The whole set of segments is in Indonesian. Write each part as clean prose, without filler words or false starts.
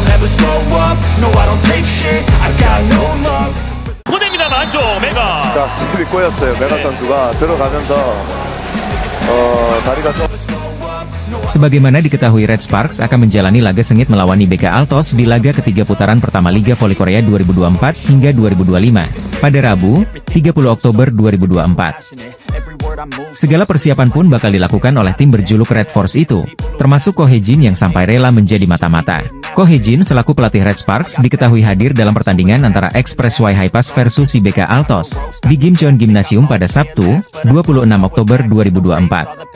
don't ever slow up, no I don't take shit, I got no love. 보냅니다만 안쪽 메가. 자, 스텝이 꼬였어요. 메가 선수가 들어가면서 다리가 좀 Sebagaimana diketahui, Red Sparks akan menjalani laga sengit melawan IBK Altos di laga ketiga putaran pertama Liga Voli Korea 2024 hingga 2025, pada Rabu, 30 Oktober 2024. Segala persiapan pun bakal dilakukan oleh tim berjuluk Red Force itu, termasuk Ko Hye-jin yang sampai rela menjadi mata-mata. Ko Hye-jin selaku pelatih Red Sparks diketahui hadir dalam pertandingan antara Expressway Highpass versus IBK Altos di Gimcheon Gymnasium pada Sabtu, 26 Oktober 2024.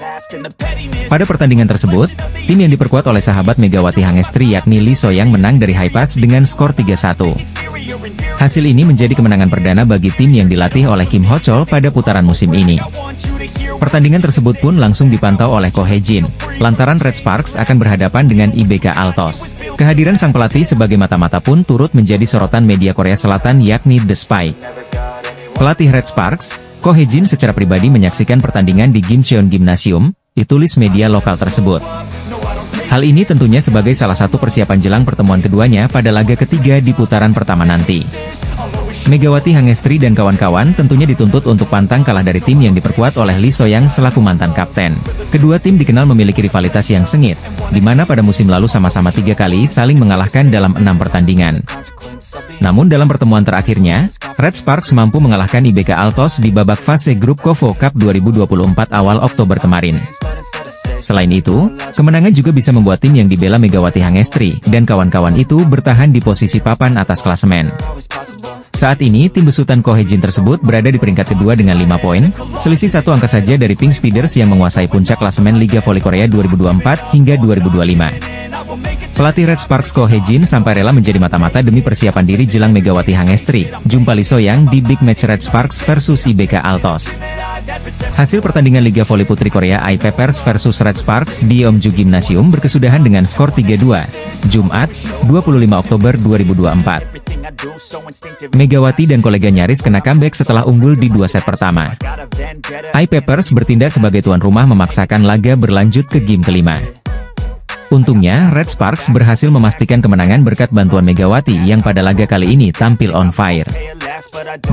Pada pertandingan tersebut, tim yang diperkuat oleh sahabat Megawati Hangestri yakni Lee So-young menang dari Highpass dengan skor 3-1. Hasil ini menjadi kemenangan perdana bagi tim yang dilatih oleh Kim Ho-chol pada putaran musim ini. Pertandingan tersebut pun langsung dipantau oleh Ko Hye-jin, lantaran Red Sparks akan berhadapan dengan IBK Altos. Kehadiran sang pelatih sebagai mata-mata pun turut menjadi sorotan media Korea Selatan yakni The Spike. Pelatih Red Sparks, Ko Hye-jin secara pribadi menyaksikan pertandingan di Gimcheon Gymnasium, ditulis media lokal tersebut. Hal ini tentunya sebagai salah satu persiapan jelang pertemuan keduanya pada laga ketiga di putaran pertama nanti. Megawati Hangestri dan kawan-kawan tentunya dituntut untuk pantang kalah dari tim yang diperkuat oleh Lee So-young selaku mantan kapten. Kedua tim dikenal memiliki rivalitas yang sengit, di mana pada musim lalu sama-sama 3 kali saling mengalahkan dalam 6 pertandingan. Namun dalam pertemuan terakhirnya, Red Sparks mampu mengalahkan IBK Altos di babak fase grup KOFO Cup 2024 awal Oktober kemarin. Selain itu, kemenangan juga bisa membuat tim yang dibela Megawati Hangestri dan kawan-kawan itu bertahan di posisi papan atas klasemen. Saat ini, tim besutan Ko Hye-jin tersebut berada di peringkat kedua dengan 5 poin, selisih 1 angka saja dari Pink Speeders yang menguasai puncak klasemen Liga Voli Korea 2024 hingga 2025. Pelatih Red Sparks Ko Hye-jin sampai rela menjadi mata-mata demi persiapan diri jelang Megawati Hangestri jumpa Lee So-young di big match Red Sparks versus IBK Altos. Hasil pertandingan Liga Voli Putri Korea I-Peppers versus Red Sparks di Yeomju Gymnasium berkesudahan dengan skor 3-2, Jumat, 25 Oktober 2024. Megawati dan kolega nyaris kena comeback setelah unggul di 2 set pertama. I-Peppers bertindak sebagai tuan rumah memaksakan laga berlanjut ke game kelima. Untungnya, Red Sparks berhasil memastikan kemenangan berkat bantuan Megawati yang pada laga kali ini tampil on fire.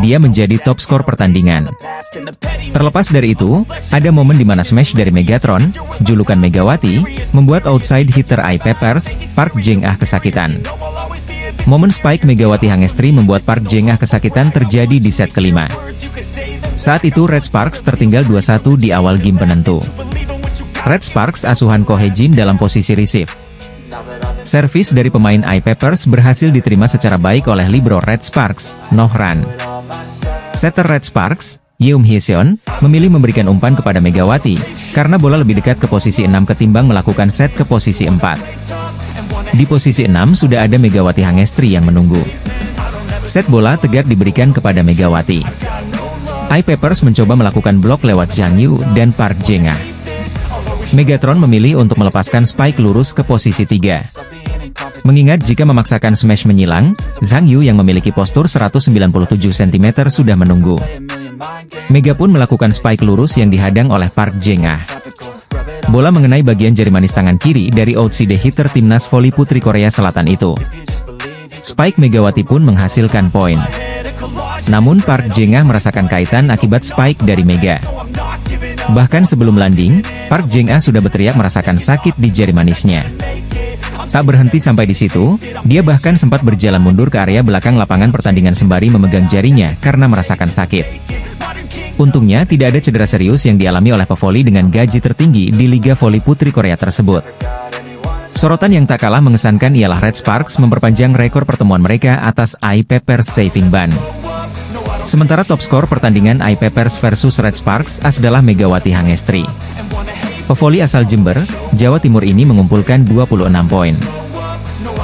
Dia menjadi top skor pertandingan. Terlepas dari itu, ada momen di mana smash dari Megatron, julukan Megawati, membuat outside hitter I-Peppers, Park Jeng-ah kesakitan. Momen spike Megawati Hangestri membuat Park Jeng-ah kesakitan terjadi di set kelima. Saat itu Red Sparks tertinggal 2-1 di awal game penentu. Red Sparks asuhan Ko Hye-jin dalam posisi receive. Servis dari pemain I-Peppers berhasil diterima secara baik oleh libero Red Sparks, Nohran. Setter Red Sparks, Yeom Hye-seon, memilih memberikan umpan kepada Megawati, karena bola lebih dekat ke posisi 6 ketimbang melakukan set ke posisi 4. Di posisi 6 sudah ada Megawati Hangestri yang menunggu. Set bola tegak diberikan kepada Megawati. I-Peppers mencoba melakukan blok lewat Zhang Yu dan Park Jeng-ah. Megatron memilih untuk melepaskan spike lurus ke posisi 3. Mengingat jika memaksakan smash menyilang, Zhang Yu yang memiliki postur 197 cm sudah menunggu. Mega pun melakukan spike lurus yang dihadang oleh Park Jeng-ah. Bola mengenai bagian jari manis tangan kiri dari outside hitter timnas voli putri Korea Selatan itu. Spike Megawati pun menghasilkan poin. Namun Park Jeng-ah merasakan kaitan akibat spike dari Mega. Bahkan sebelum landing, Park Jeng-ah sudah berteriak merasakan sakit di jari manisnya. Tak berhenti sampai di situ, dia bahkan sempat berjalan mundur ke area belakang lapangan pertandingan sembari memegang jarinya karena merasakan sakit. Untungnya tidak ada cedera serius yang dialami oleh pevoli dengan gaji tertinggi di Liga Voli Putri Korea tersebut. Sorotan yang tak kalah mengesankan ialah Red Sparks memperpanjang rekor pertemuan mereka atas I-Peppers saving ban. Sementara top skor pertandingan I-Peppers versus Red Sparks adalah Megawati Hangestri. Pevoli asal Jember, Jawa Timur ini mengumpulkan 26 poin.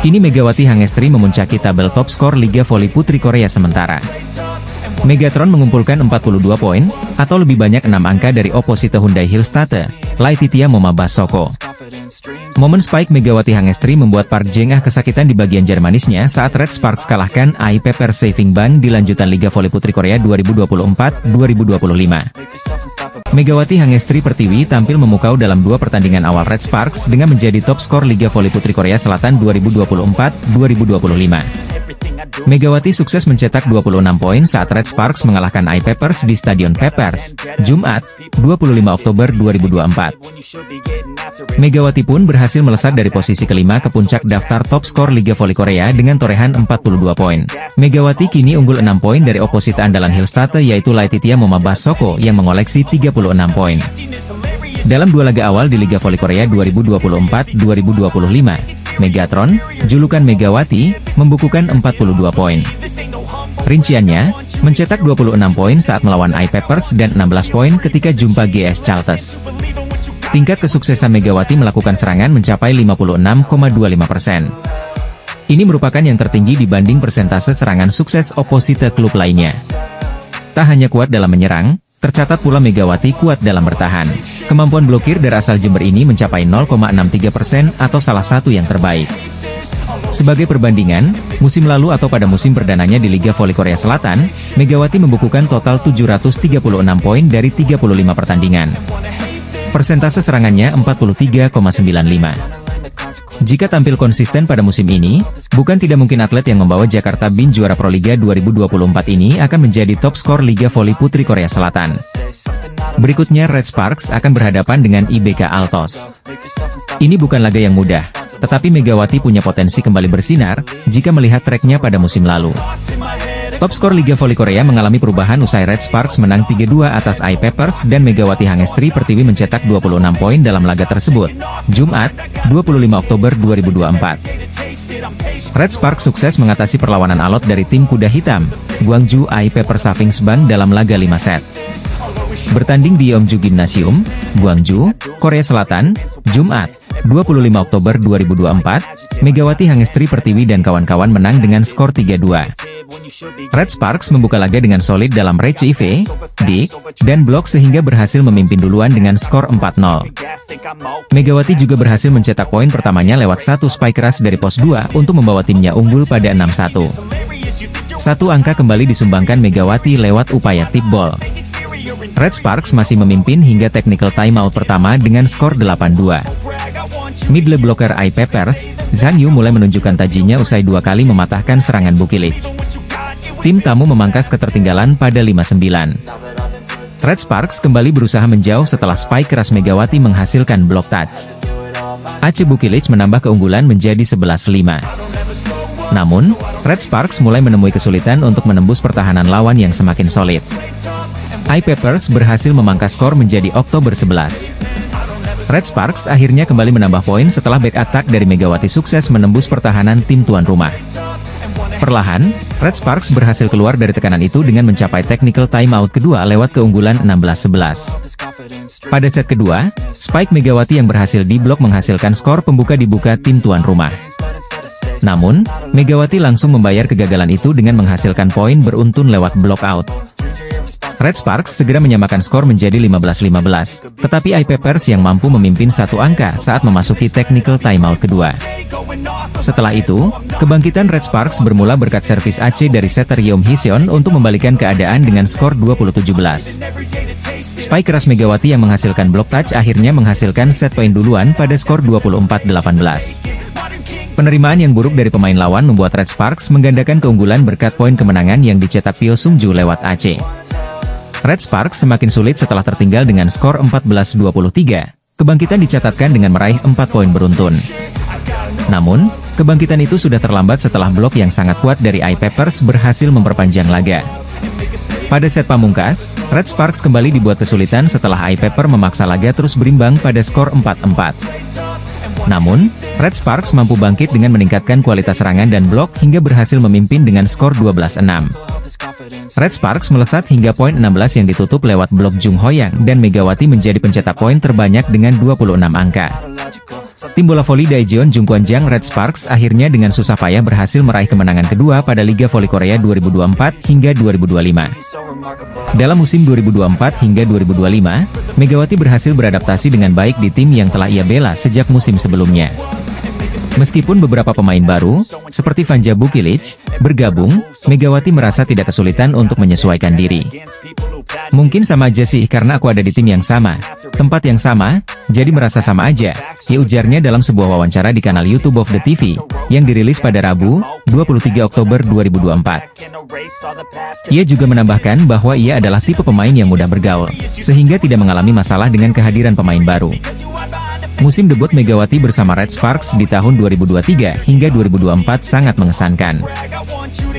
Kini Megawati Hangestri memuncaki tabel top skor Liga Voli Putri Korea sementara. Megatron mengumpulkan 42 poin, atau lebih banyak 6 angka dari opposite Hyundai Hillstatte, Laetitia Momabasoko. Momen spike Megawati Hangestri membuat Park Jeng-ah kesakitan di bagian jari manisnya saat Red Sparks kalahkan AI Pepper Saving Bank di lanjutan Liga Voli Putri Korea 2024-2025. Megawati Hangestri Pertiwi tampil memukau dalam 2 pertandingan awal Red Sparks dengan menjadi top skor Liga Voli Putri Korea Selatan 2024-2025. Megawati sukses mencetak 26 poin saat Red Sparks mengalahkan AI Peppers di Stadion Peppers, Jumat, 25 Oktober 2024. Megawati pun berhasil melesat dari posisi kelima ke puncak daftar top skor Liga Voli Korea dengan torehan 42 poin. Megawati kini unggul 6 poin dari opposite andalan Hillstatte yaitu Laetitia Momabasoko yang mengoleksi 36 poin. Dalam 2 laga awal di Liga Voli Korea 2024-2025, Megatron, julukan Megawati, membukukan 42 poin. Rinciannya, mencetak 26 poin saat melawan AI Peppers dan 16 poin ketika jumpa GS Chalters. Tingkat kesuksesan Megawati melakukan serangan mencapai 56,25%. Ini merupakan yang tertinggi dibanding persentase serangan sukses opposite klub lainnya. Tak hanya kuat dalam menyerang, tercatat pula Megawati kuat dalam bertahan. Kemampuan blokir dari asal Jember ini mencapai 0,63% atau salah satu yang terbaik. Sebagai perbandingan, musim lalu atau pada musim perdananya di Liga Voli Korea Selatan, Megawati membukukan total 736 poin dari 35 pertandingan. Persentase serangannya 43,95. Jika tampil konsisten pada musim ini, bukan tidak mungkin atlet yang membawa Jakarta Bin juara Proliga 2024 ini akan menjadi top skor Liga Voli Putri Korea Selatan. Berikutnya Red Sparks akan berhadapan dengan IBK Altos. Ini bukan laga yang mudah, tetapi Megawati punya potensi kembali bersinar, jika melihat tracknya pada musim lalu. Top skor Liga Voli Korea mengalami perubahan usai Red Sparks menang 3-2 atas AI Peppers dan Megawati Hangestri Pertiwi mencetak 26 poin dalam laga tersebut, Jumat, 25 Oktober 2024. Red Sparks sukses mengatasi perlawanan alot dari tim kuda hitam, Gwangju AI Pepper Savings Bank dalam laga 5 set. Bertanding di Yeomju Gymnasium, Gwangju, Korea Selatan, Jumat, 25 Oktober 2024, Megawati Hangestri Pertiwi dan kawan-kawan menang dengan skor 3-2. Red Sparks membuka laga dengan solid dalam retrieve, dik, dan blok sehingga berhasil memimpin duluan dengan skor 4-0. Megawati juga berhasil mencetak poin pertamanya lewat satu spike keras dari pos 2 untuk membawa timnya unggul pada 6-1. Satu angka kembali disumbangkan Megawati lewat upaya tip ball. Red Sparks masih memimpin hingga technical timeout pertama dengan skor 8-2. Middle blocker AI Peppers, Zhang Yu mulai menunjukkan tajinya usai 2 kali mematahkan serangan Bukilik. Tim tamu memangkas ketertinggalan pada 5-9. Red Sparks kembali berusaha menjauh setelah spike keras Megawati menghasilkan block touch. Aceh Bukilik menambah keunggulan menjadi 11-5. Namun, Red Sparks mulai menemui kesulitan untuk menembus pertahanan lawan yang semakin solid. AI Peppers berhasil memangkas skor menjadi Oktober 11. Red Sparks akhirnya kembali menambah poin setelah back attack dari Megawati sukses menembus pertahanan tim tuan rumah. Perlahan, Red Sparks berhasil keluar dari tekanan itu dengan mencapai technical timeout kedua lewat keunggulan 16-11. Pada set kedua, spike Megawati yang berhasil diblok menghasilkan skor pembuka dibuka tim tuan rumah. Namun, Megawati langsung membayar kegagalan itu dengan menghasilkan poin beruntun lewat block out. Red Sparks segera menyamakan skor menjadi 15-15, tetapi AI Peppers yang mampu memimpin satu angka saat memasuki technical timeout kedua. Setelah itu, kebangkitan Red Sparks bermula berkat servis Aceh dari setter Yeom Hiseon untuk membalikan keadaan dengan skor 20-17. Spike keras Megawati yang menghasilkan block touch akhirnya menghasilkan set poin duluan pada skor 24-18. Penerimaan yang buruk dari pemain lawan membuat Red Sparks menggandakan keunggulan berkat poin kemenangan yang dicetak Pyo Sung-ju lewat Aceh. Red Sparks semakin sulit setelah tertinggal dengan skor 14-23. Kebangkitan dicatatkan dengan meraih 4 poin beruntun. Namun, kebangkitan itu sudah terlambat setelah blok yang sangat kuat dari AI Peppers berhasil memperpanjang laga. Pada set pamungkas, Red Sparks kembali dibuat kesulitan setelah AI Pepper memaksa laga terus berimbang pada skor 4-4. Namun, Red Sparks mampu bangkit dengan meningkatkan kualitas serangan dan blok hingga berhasil memimpin dengan skor 12-6. Red Sparks melesat hingga poin 16 yang ditutup lewat blok Jung Hoyang dan Megawati menjadi pencetak poin terbanyak dengan 26 angka. tim bola voli Daejeon Jungkwanjang Red Sparks akhirnya dengan susah payah berhasil meraih kemenangan kedua pada Liga Voli Korea 2024 hingga 2025. Dalam musim 2024 hingga 2025, Megawati berhasil beradaptasi dengan baik di tim yang telah ia bela sejak musim sebelumnya. Meskipun beberapa pemain baru, seperti Vanja Bukilic, bergabung, Megawati merasa tidak kesulitan untuk menyesuaikan diri. Mungkin sama aja sih karena aku ada di tim yang sama, tempat yang sama, jadi merasa sama aja, ya ujarnya dalam sebuah wawancara di kanal YouTube of the TV, yang dirilis pada Rabu, 23 Oktober 2024. Ia juga menambahkan bahwa ia adalah tipe pemain yang mudah bergaul, sehingga tidak mengalami masalah dengan kehadiran pemain baru. Musim debut Megawati bersama Red Sparks di tahun 2023 hingga 2024 sangat mengesankan.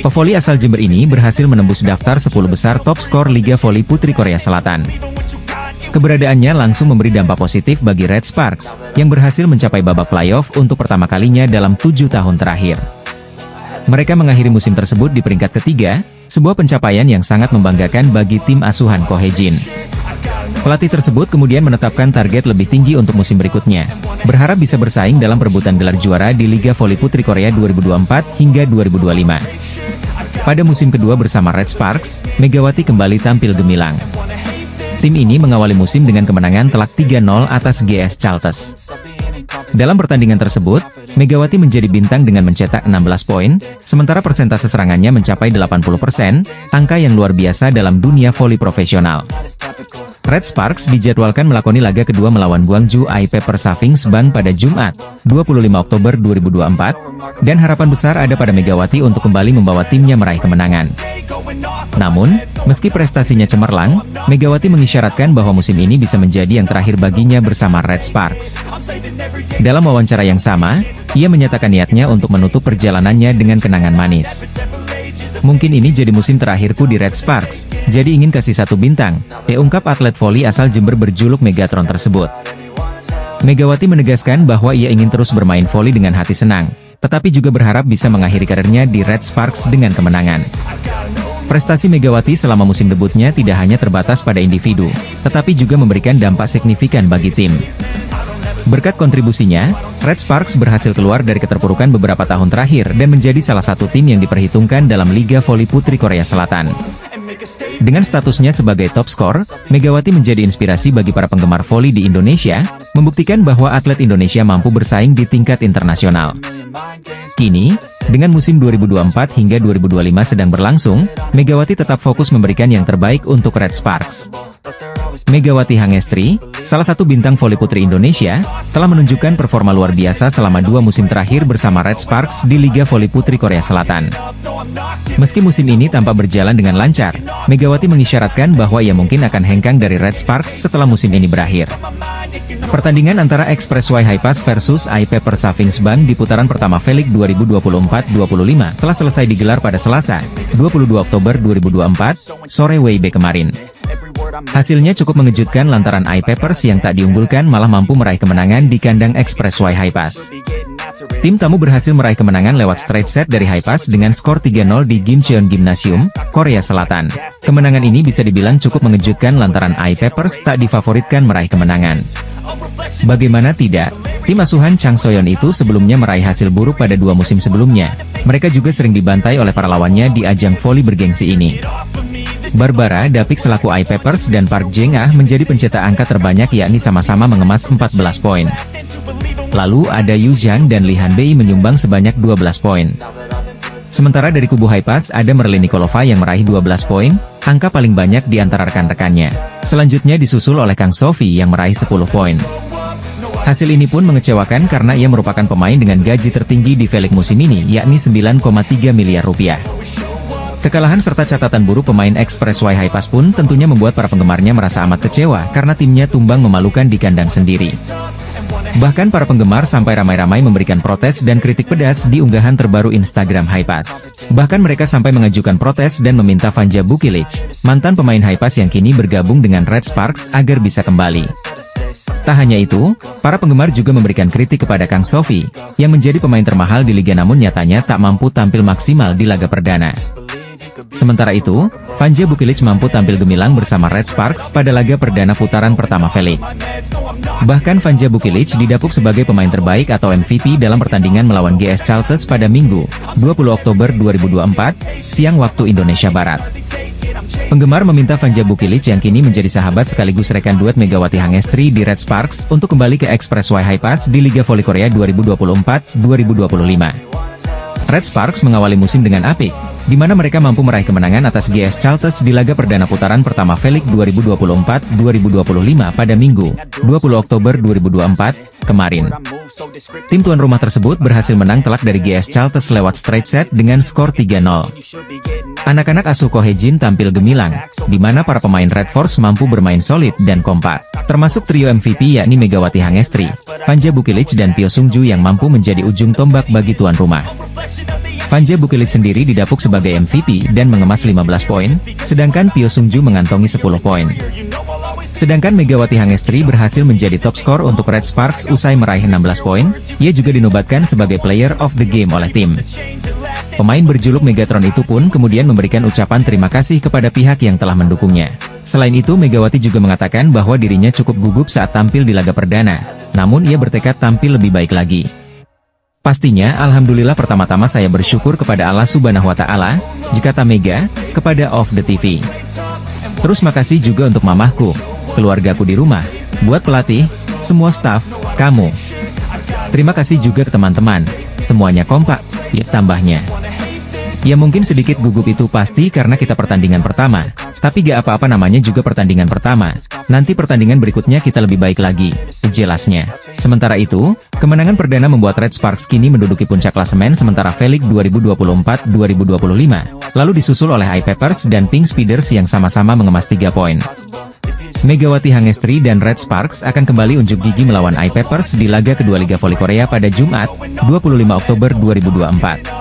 Pevoli asal Jember ini berhasil menembus daftar 10 besar top skor Liga Voli Putri Korea Selatan. Keberadaannya langsung memberi dampak positif bagi Red Sparks, yang berhasil mencapai babak playoff untuk pertama kalinya dalam 7 tahun terakhir. Mereka mengakhiri musim tersebut di peringkat ketiga, sebuah pencapaian yang sangat membanggakan bagi tim asuhan Ko Hae-jin. Pelatih tersebut kemudian menetapkan target lebih tinggi untuk musim berikutnya, berharap bisa bersaing dalam perebutan gelar juara di Liga Voli Putri Korea 2024 hingga 2025. Pada musim kedua bersama Red Sparks, Megawati kembali tampil gemilang. Tim ini mengawali musim dengan kemenangan telak 3-0 atas GS Chalters. Dalam pertandingan tersebut, Megawati menjadi bintang dengan mencetak 16 poin, sementara persentase serangannya mencapai 80%, angka yang luar biasa dalam dunia voli profesional. Red Sparks dijadwalkan melakoni laga kedua melawan Gwangju IP Persavings Bank pada Jumat, 25 Oktober 2024, dan harapan besar ada pada Megawati untuk kembali membawa timnya meraih kemenangan. Namun, meski prestasinya cemerlang, Megawati mengisyaratkan bahwa musim ini bisa menjadi yang terakhir baginya bersama Red Sparks. Dalam wawancara yang sama, ia menyatakan niatnya untuk menutup perjalanannya dengan kenangan manis. Mungkin ini jadi musim terakhirku di Red Sparks, jadi ingin kasih 1 bintang, ungkap atlet voli asal Jember berjuluk Megatron tersebut. Megawati menegaskan bahwa ia ingin terus bermain voli dengan hati senang, tetapi juga berharap bisa mengakhiri karirnya di Red Sparks dengan kemenangan. Prestasi Megawati selama musim debutnya tidak hanya terbatas pada individu, tetapi juga memberikan dampak signifikan bagi tim. Berkat kontribusinya, Red Sparks berhasil keluar dari keterpurukan beberapa tahun terakhir dan menjadi salah satu tim yang diperhitungkan dalam Liga Voli Putri Korea Selatan. Dengan statusnya sebagai top skor, Megawati menjadi inspirasi bagi para penggemar voli di Indonesia, membuktikan bahwa atlet Indonesia mampu bersaing di tingkat internasional. Kini, dengan musim 2024 hingga 2025 sedang berlangsung, Megawati tetap fokus memberikan yang terbaik untuk Red Sparks. Megawati Hangestri, salah satu bintang voli putri Indonesia, telah menunjukkan performa luar biasa selama 2 musim terakhir bersama Red Sparks di Liga Voli Putri Korea Selatan. Meski musim ini tampak berjalan dengan lancar, Megawati mengisyaratkan bahwa ia mungkin akan hengkang dari Red Sparks setelah musim ini berakhir. Pertandingan antara Expressway Highpass versus IP Persavings Bank di putaran pertama V-League 2024-25 telah selesai digelar pada Selasa, 22 Oktober 2024, sore WIB kemarin. Hasilnya cukup mengejutkan lantaran IP Pers yang tak diunggulkan malah mampu meraih kemenangan di kandang Expressway Highpass. Tim tamu berhasil meraih kemenangan lewat straight set dari Highpass dengan skor 3-0 di Gimcheon Gymnasium, Korea Selatan. Kemenangan ini bisa dibilang cukup mengejutkan lantaran IP Pers tak difavoritkan meraih kemenangan. Bagaimana tidak, tim asuhan Chang Soyeon itu sebelumnya meraih hasil buruk pada 2 musim sebelumnya. Mereka juga sering dibantai oleh para lawannya di ajang voli bergengsi ini. Barbara Dapik selaku IP Pers dan Park Jeng-ah menjadi pencetak angka terbanyak yakni sama-sama mengemas 14 poin. Lalu ada Yu Zhang dan Lee Han-bei menyumbang sebanyak 12 poin. Sementara dari kubu Highpass ada Merlin Nikolova yang meraih 12 poin, angka paling banyak di antara rekan-rekannya. Selanjutnya disusul oleh Kang Sophie yang meraih 10 poin. Hasil ini pun mengecewakan karena ia merupakan pemain dengan gaji tertinggi di V-League musim ini yakni 9,3 miliar rupiah. Kekalahan serta catatan buruk pemain Expressway Highpass pun tentunya membuat para penggemarnya merasa amat kecewa karena timnya tumbang memalukan di kandang sendiri. Bahkan para penggemar sampai ramai-ramai memberikan protes dan kritik pedas di unggahan terbaru Instagram Highpass. Bahkan mereka sampai mengajukan protes dan meminta Vanja Bukilic, mantan pemain Highpass yang kini bergabung dengan Red Sparks agar bisa kembali. Tak hanya itu, para penggemar juga memberikan kritik kepada Kang Sophie, yang menjadi pemain termahal di liga namun nyatanya tak mampu tampil maksimal di laga perdana. Sementara itu, Vanja Bukilic mampu tampil gemilang bersama Red Sparks pada laga perdana putaran pertama V-League. Bahkan Vanja Bukilic didapuk sebagai pemain terbaik atau MVP dalam pertandingan melawan GS Caltes pada Minggu, 20 Oktober 2024, siang waktu Indonesia Barat. Penggemar meminta Vanja Bukilic yang kini menjadi sahabat sekaligus rekan duet Megawati Hangestri di Red Sparks untuk kembali ke Expressway High Pass di Liga Voli Korea 2024-2025. Red Sparks mengawali musim dengan apik, di mana mereka mampu meraih kemenangan atas GS Caltes di laga perdana putaran pertama V-League 2024-2025 pada Minggu, 20 Oktober 2024, kemarin. Tim tuan rumah tersebut berhasil menang telak dari GS Caltes lewat straight set dengan skor 3-0. Anak-anak asuh Ko Hye-jin tampil gemilang, di mana para pemain Red Force mampu bermain solid dan kompak, termasuk trio MVP yakni Megawati Hangestri, Vanja Bukilic dan Pyo Sung-ju yang mampu menjadi ujung tombak bagi tuan rumah. Vanja Bukilic sendiri didapuk sebagai MVP dan mengemas 15 poin, sedangkan Pyo Sung-ju mengantongi 10 poin. Sedangkan Megawati Hangestri berhasil menjadi top skor untuk Red Sparks usai meraih 16 poin, ia juga dinobatkan sebagai player of the game oleh tim. Pemain berjuluk Megatron itu pun kemudian memberikan ucapan terima kasih kepada pihak yang telah mendukungnya. Selain itu Megawati juga mengatakan bahwa dirinya cukup gugup saat tampil di laga perdana, namun ia bertekad tampil lebih baik lagi. Pastinya, alhamdulillah pertama-tama saya bersyukur kepada Allah Subhanahu wa Ta'ala, jikata Mega, kepada Off The TV. Terus makasih juga untuk mamahku, keluargaku di rumah, buat pelatih, semua staf, kamu. Terima kasih juga ke teman-teman, semuanya kompak, ya tambahnya. Ya mungkin sedikit gugup itu pasti karena kita pertandingan pertama, tapi gak apa-apa namanya juga pertandingan pertama, nanti pertandingan berikutnya kita lebih baik lagi, jelasnya. Sementara itu, kemenangan perdana membuat Red Sparks kini menduduki puncak klasemen sementara V-League 2024-2025, lalu disusul oleh I-Peppers dan Pink Speeders yang sama-sama mengemas 3 poin. Megawati Hangestri dan Red Sparks akan kembali unjuk gigi melawan I-Peppers di laga kedua Liga Voli Korea pada Jumat, 25 Oktober 2024.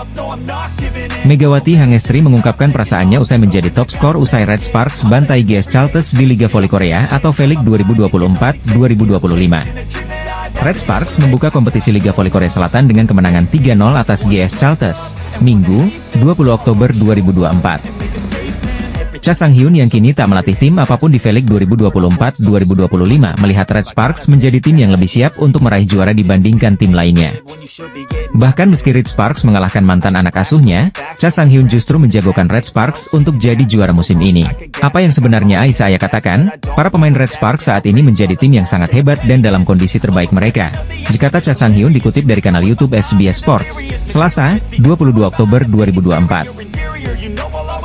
Megawati Hangestri mengungkapkan perasaannya usai menjadi top skor usai Red Sparks bantai GS Caltes di Liga Voli Korea atau V-League 2024-2025. Red Sparks membuka kompetisi Liga Voli Korea Selatan dengan kemenangan 3-0 atas GS Caltes, Minggu, 20 Oktober 2024. Cha Sang-hyun yang kini tak melatih tim apapun di V-League 2024-2025 melihat Red Sparks menjadi tim yang lebih siap untuk meraih juara dibandingkan tim lainnya. Bahkan meski Red Sparks mengalahkan mantan anak asuhnya, Cha Sang-hyun justru menjagokan Red Sparks untuk jadi juara musim ini. Apa yang sebenarnya saya katakan, para pemain Red Sparks saat ini menjadi tim yang sangat hebat dan dalam kondisi terbaik mereka. Jikata Cha Sang-hyun dikutip dari kanal YouTube SBS Sports, Selasa, 22 Oktober 2024.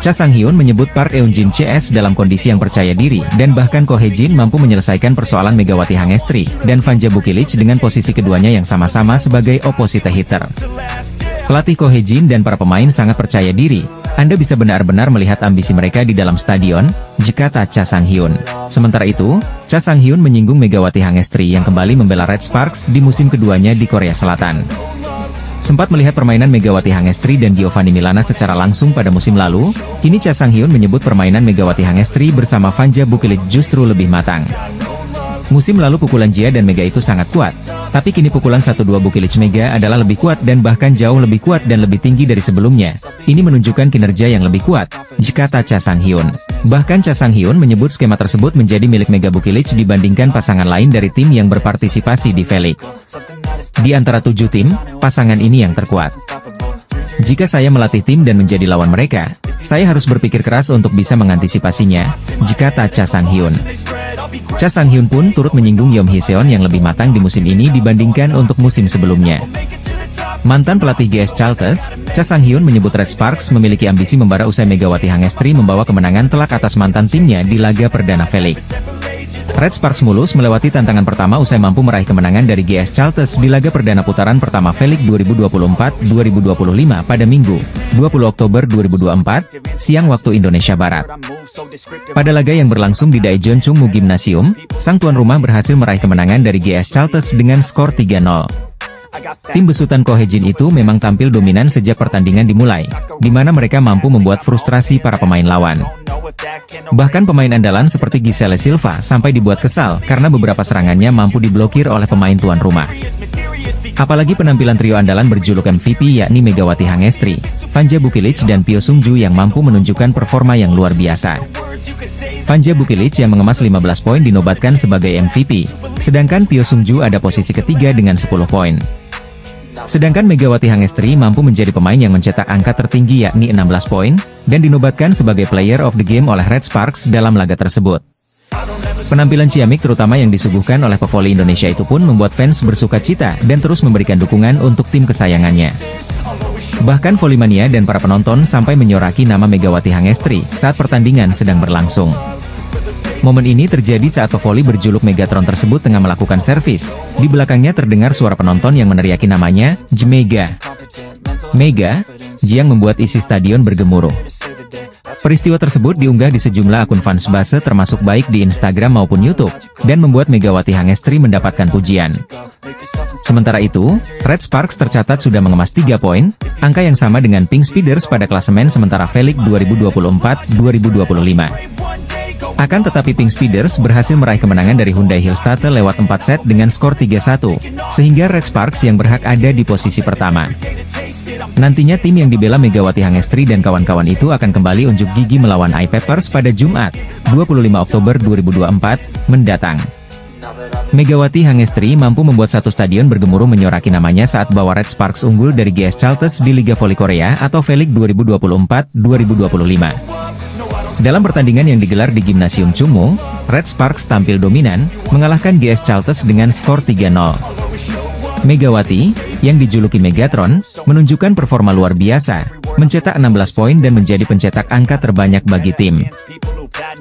Cha Sang-hyun menyebut Park Eun-jin CS dalam kondisi yang percaya diri dan bahkan Ko Hye-jin mampu menyelesaikan persoalan Megawati Hangestri dan Vanja Bukilic dengan posisi keduanya yang sama-sama sebagai opposite hitter. Pelatih Ko Hye-jin dan para pemain sangat percaya diri. Anda bisa benar-benar melihat ambisi mereka di dalam stadion, jikata Cha Sang-hyun. Sementara itu, Cha Sang-hyun menyinggung Megawati Hangestri yang kembali membela Red Sparks di musim keduanya di Korea Selatan. Sempat melihat permainan Megawati Hangestri dan Giovanni Milana secara langsung pada musim lalu, kini Cha Sang-hyun menyebut permainan Megawati Hangestri bersama Vanja Bukilic justru lebih matang. Musim lalu pukulan Jia dan Mega itu sangat kuat, tapi kini pukulan 1-2 Bukilic Mega adalah lebih kuat dan bahkan jauh lebih kuat dan lebih tinggi dari sebelumnya. Ini menunjukkan kinerja yang lebih kuat, jikata Cha Sang-hyun. Bahkan Cha Sang-hyun menyebut skema tersebut menjadi milik Mega Bukilic dibandingkan pasangan lain dari tim yang berpartisipasi di V-League. Di antara 7 tim, pasangan ini yang terkuat. Jika saya melatih tim dan menjadi lawan mereka, saya harus berpikir keras untuk bisa mengantisipasinya, jikata Cha Sang-hyun. Cha Sang-hyun pun turut menyinggung Yeom Hee-seon yang lebih matang di musim ini dibandingkan untuk musim sebelumnya. Mantan pelatih GS Caltes, Cha Sang-hyun menyebut Red Sparks memiliki ambisi membara usai Megawati Hangestri membawa kemenangan telak atas mantan timnya di laga perdana V-League. Red Sparks mulus melewati tantangan pertama usai mampu meraih kemenangan dari GS Caltes di laga perdana putaran pertama V-League 2024-2025 pada Minggu, 20 Oktober 2024, siang waktu Indonesia Barat. Pada laga yang berlangsung di Daejeon Chungmu Gymnasium, sang tuan rumah berhasil meraih kemenangan dari GS Caltes dengan skor 3-0. Tim besutan Ko Hye-jin itu memang tampil dominan sejak pertandingan dimulai, di mana mereka mampu membuat frustrasi para pemain lawan. Bahkan pemain andalan seperti Giselle Silva sampai dibuat kesal karena beberapa serangannya mampu diblokir oleh pemain tuan rumah. Apalagi penampilan trio andalan berjuluk MVP yakni Megawati Hangestri, Vanja Bukilic dan Pyo Sungju yang mampu menunjukkan performa yang luar biasa. Vanja Bukilic yang mengemas 15 poin dinobatkan sebagai MVP, sedangkan Pyo Sungju ada posisi ketiga dengan 10 poin. Sedangkan Megawati Hangestri mampu menjadi pemain yang mencetak angka tertinggi yakni 16 poin, dan dinobatkan sebagai Player of the Game oleh Red Sparks dalam laga tersebut. Penampilan ciamik terutama yang disuguhkan oleh pevoli Indonesia itu pun membuat fans bersuka cita dan terus memberikan dukungan untuk tim kesayangannya. Bahkan Volley-mania dan para penonton sampai menyoraki nama Megawati Hangestri saat pertandingan sedang berlangsung. Momen ini terjadi saat pevoli berjuluk Megatron tersebut tengah melakukan servis. Di belakangnya terdengar suara penonton yang meneriaki namanya, Jmega. Mega, yang membuat isi stadion bergemuruh. Peristiwa tersebut diunggah di sejumlah akun fans base termasuk baik di Instagram maupun YouTube, dan membuat Megawati Hangestri mendapatkan pujian. Sementara itu, Red Sparks tercatat sudah mengemas 3 poin, angka yang sama dengan Pink Speeders pada klasemen sementara Velik 2024-2025. Akan tetapi Pink Speeders berhasil meraih kemenangan dari Hyundai Hillstatte lewat 4 set dengan skor 3-1, sehingga Red Sparks yang berhak ada di posisi pertama. Nantinya tim yang dibela Megawati Hangestri dan kawan-kawan itu akan kembali unjuk gigi melawan iPappers pada Jumat, 25 Oktober 2024, mendatang. Megawati Hangestri mampu membuat satu stadion bergemuruh menyoraki namanya saat bawa Red Sparks unggul dari GS Chalters di Liga Voli Korea atau Velik 2024-2025. Dalam pertandingan yang digelar di Gimnasium Chungmu, Red Sparks tampil dominan, mengalahkan GS Chalters dengan skor 3-0. Megawati, yang dijuluki Megatron, menunjukkan performa luar biasa, mencetak 16 poin dan menjadi pencetak angka terbanyak bagi tim.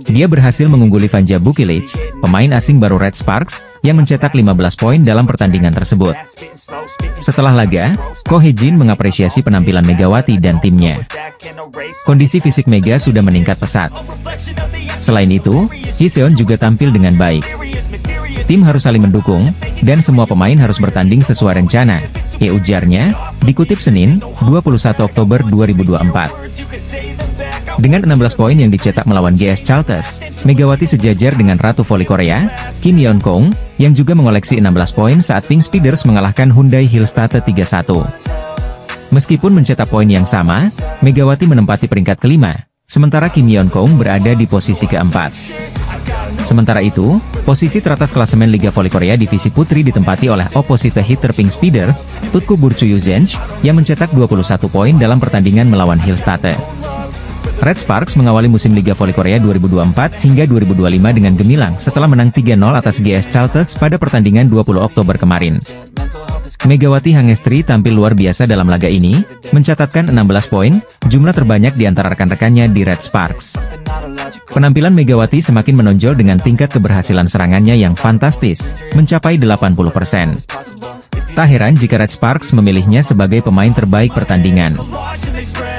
Dia berhasil mengungguli Vanja Bukilic, pemain asing baru Red Sparks, yang mencetak 15 poin dalam pertandingan tersebut. Setelah laga, Ko Hye-jin mengapresiasi penampilan Megawati dan timnya. Kondisi fisik Mega sudah meningkat pesat. Selain itu, Hye-seon juga tampil dengan baik. Tim harus saling mendukung, dan semua pemain harus bertanding sesuai rencana, ujarnya, dikutip Senin, 21 Oktober 2024. Dengan 16 poin yang dicetak melawan GS Chalters, Megawati sejajar dengan Ratu Voli Korea, Kim Yeon-kong, yang juga mengoleksi 16 poin saat Pink Speeders mengalahkan Hyundai Hillstatte 3-1. Meskipun mencetak poin yang sama, Megawati menempati peringkat kelima, sementara Kim Yeon-kong berada di posisi keempat. Sementara itu, posisi teratas klasemen Liga Voli Korea Divisi Putri ditempati oleh opposite hitter Pink Speeders, Tutku Burcu-Yuzench, yang mencetak 21 poin dalam pertandingan melawan Hillstatte. Red Sparks mengawali musim Liga Voli Korea 2024 hingga 2025 dengan gemilang setelah menang 3-0 atas GS Chalters pada pertandingan 20 Oktober kemarin. Megawati Hangestri tampil luar biasa dalam laga ini, mencatatkan 16 poin, jumlah terbanyak di antara rekan-rekannya di Red Sparks. Penampilan Megawati semakin menonjol dengan tingkat keberhasilan serangannya yang fantastis, mencapai 80%. Tak heran jika Red Sparks memilihnya sebagai pemain terbaik pertandingan.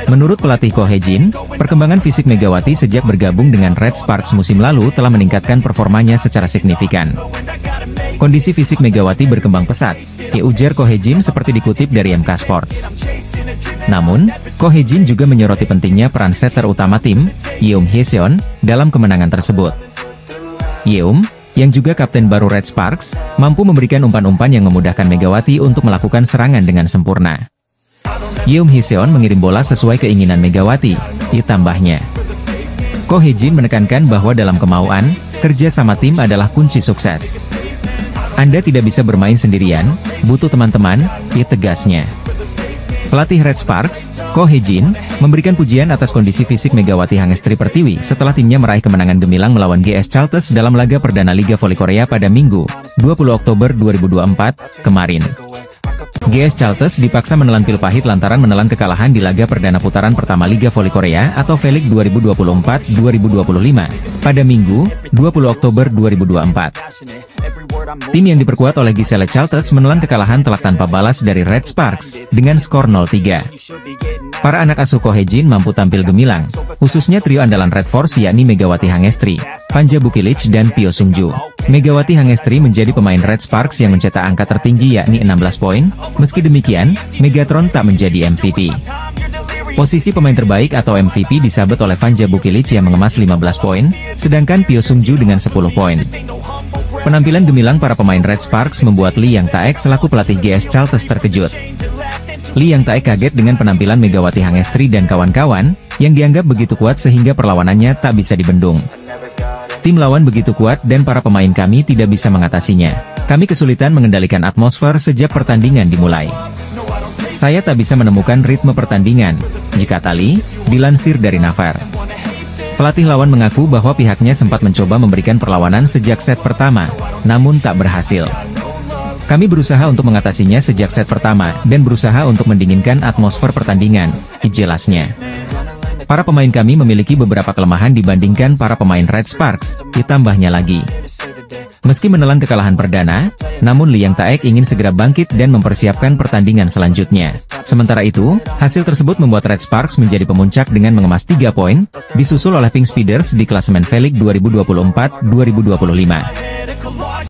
Menurut pelatih Ko Hye-jin, perkembangan fisik Megawati sejak bergabung dengan Red Sparks musim lalu telah meningkatkan performanya secara signifikan. Kondisi fisik Megawati berkembang pesat, ujar Ko Hye-jin seperti dikutip dari MK Sports. Namun, Ko Hye-jin juga menyoroti pentingnya peran setter utama tim, Yeom Hye-seon, dalam kemenangan tersebut. Yeom, yang juga kapten baru Red Sparks, mampu memberikan umpan-umpan yang memudahkan Megawati untuk melakukan serangan dengan sempurna. Yeom Hye-seon mengirim bola sesuai keinginan Megawati, tambahnya. Ko Hye-jin menekankan bahwa dalam kemauan, kerja sama tim adalah kunci sukses. Anda tidak bisa bermain sendirian, butuh teman-teman, tegasnya. Pelatih Red Sparks, Ko Hye-jin, memberikan pujian atas kondisi fisik Megawati Hangestri Pertiwi setelah timnya meraih kemenangan gemilang melawan GS Chalters dalam laga perdana Liga Voli Korea pada Minggu, 20 Oktober 2024, kemarin. GS Chalters dipaksa menelan pil pahit lantaran menelan kekalahan di laga perdana putaran pertama Liga Voli Korea atau Velik 2024-2025, pada Minggu, 20 Oktober 2024. Tim yang diperkuat oleh Giselle Chalters menelan kekalahan telak tanpa balas dari Red Sparks, dengan skor 0-3. Para anak asuh Ko Hye-jin mampu tampil gemilang, khususnya trio andalan Red Force yakni Megawati Hangestri, Vanja Bukilic dan Pyo Sungju. Megawati Hangestri menjadi pemain Red Sparks yang mencetak angka tertinggi yakni 16 poin, meski demikian, Megatron tak menjadi MVP. Posisi pemain terbaik atau MVP disabet oleh Vanja Bukilic yang mengemas 15 poin, sedangkan Pyo Sungju dengan 10 poin. Penampilan gemilang para pemain Red Sparks membuat Lee Yang Taek selaku pelatih GS Charlton terkejut. Lee Yang Taek kaget dengan penampilan Megawati Hangestri dan kawan-kawan, yang dianggap begitu kuat sehingga perlawanannya tak bisa dibendung. Tim lawan begitu kuat dan para pemain kami tidak bisa mengatasinya. Kami kesulitan mengendalikan atmosfer sejak pertandingan dimulai. Saya tak bisa menemukan ritme pertandingan, jika Tali, dilansir dari Navar. Pelatih lawan mengaku bahwa pihaknya sempat mencoba memberikan perlawanan sejak set pertama, namun tak berhasil. Kami berusaha untuk mengatasinya sejak set pertama, dan berusaha untuk mendinginkan atmosfer pertandingan, jelasnya. Para pemain kami memiliki beberapa kelemahan dibandingkan para pemain Red Sparks, ditambahnya lagi. Meski menelan kekalahan perdana, namun Lee Yang Taek ingin segera bangkit dan mempersiapkan pertandingan selanjutnya. Sementara itu, hasil tersebut membuat Red Sparks menjadi pemuncak dengan mengemas 3 poin, disusul oleh Pink Speeders di klasemen V-League 2024-2025.